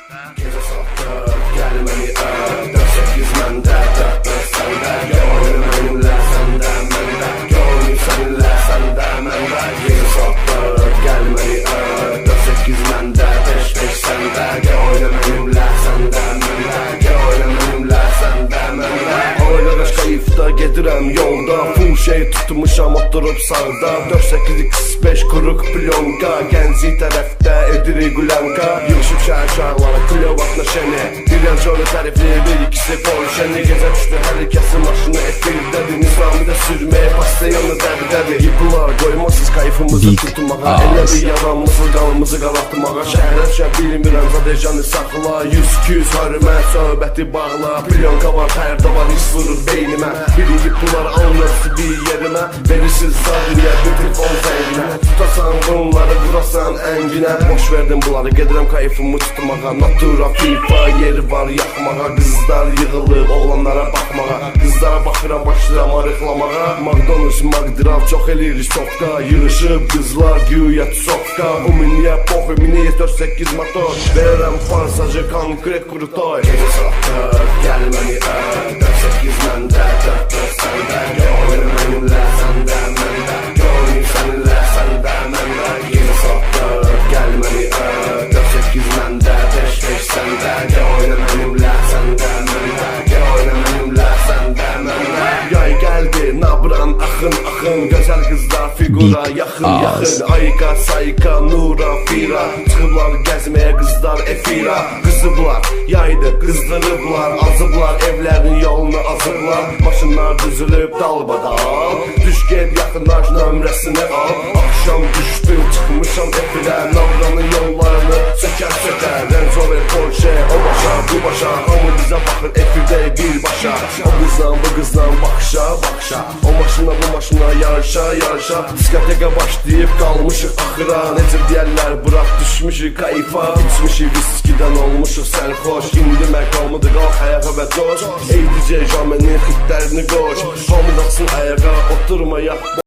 Gece saat 4 gel beni öp 4-8 məndə 4-4 səndə Gönlüm mənimlə səndə məndə Gönlüm səninlə səndə məndə Gece saat 4 gel beni öp 4-8 məndə 5-5 səndə Gönlüm mənimlə səndə məndə Gönlüm mənimlə səndə məndə Ağaç kayıfda gedirəm yolda Full şey tutmuşam oturup sağda 4-8-5 kuruk plyonka Genzi tərəfdə edirik gülanka Yığışıb şəhər şəhərlara Klyovatla şəni Birən şöyle tərifli bir ikisi Polşəni Gecə düşdü hər kəsin maşını efirdədir Nizamidə sürməyə pastayanı dəbdədir Yıpılar qoymasız kayfımızı tutmağa Elə bir yalanmısız qalımızı qalatmağa Şəhərə düşə bilmirəm zadejanı saxla 100-200 hörmət söhbəti bağla Plyonka var pərdə var hiss vurur beynimə Biri yıpılar alınası bir yerimə Verirsiniz zadriyə bir telefon zəyinə Tutasan bunları vurasan ənginə Boş verdim bunları gedirəm kayfımı tutmağa Natura FIFA yeri var yaxmağa Qızlar yığılıb oğlanlara baxmağa Qızlara baxıram başlayıram arıqlamağa McDonald's, Magdrav çox elirik çokda Yığışıb qızlar güya tsofka Bu miniyə poxu miniyə 4-8 motor Verirəm fansacı konkret kurutoy Gece saat 4 gel beni öp 4-8 məndə 4-4 səndə Gönlüm mənimlə səndə məndə Gönlüm səninlə səndə məndə Gece saat 4 gel beni öp 4-8 məndə 5-5 səndə Gönlüm mənimlə səndə məndə Gönlüm mənimlə səndə məndə Yay gəldi nabran axın axın Gözəl qızlar figura yaxın yaxın Ayka sayka nura fira Çıxıblar gəzməyə qızlar efira Qızıblar yaydı qızdırıblar Azıblar evlərin yolunu azıblar Maşınlar düzülüb dalbadal Düş gel yaxınlaş nömrəsini al Akşam düşdüm çıxmışam efirə Navranın yollarını sökər sökər Range Rover Porsche o başa bu başa Hamı bizə baxır efirdə birbaşa O qızdan bu qızdan baxışa baxışa O maşına bu maşına yarışa yarışa Diskoteka başlayıb qalmışıq axıra Necə deyərlər bırak düşmüşük kayfa İçmişik viskidən olmuşuq sərxoş İndi məqamıdır qalx ayağa və coş Ey DJ Jamenin xitlərini qoş Hamı qalsın ayağa oturmayaq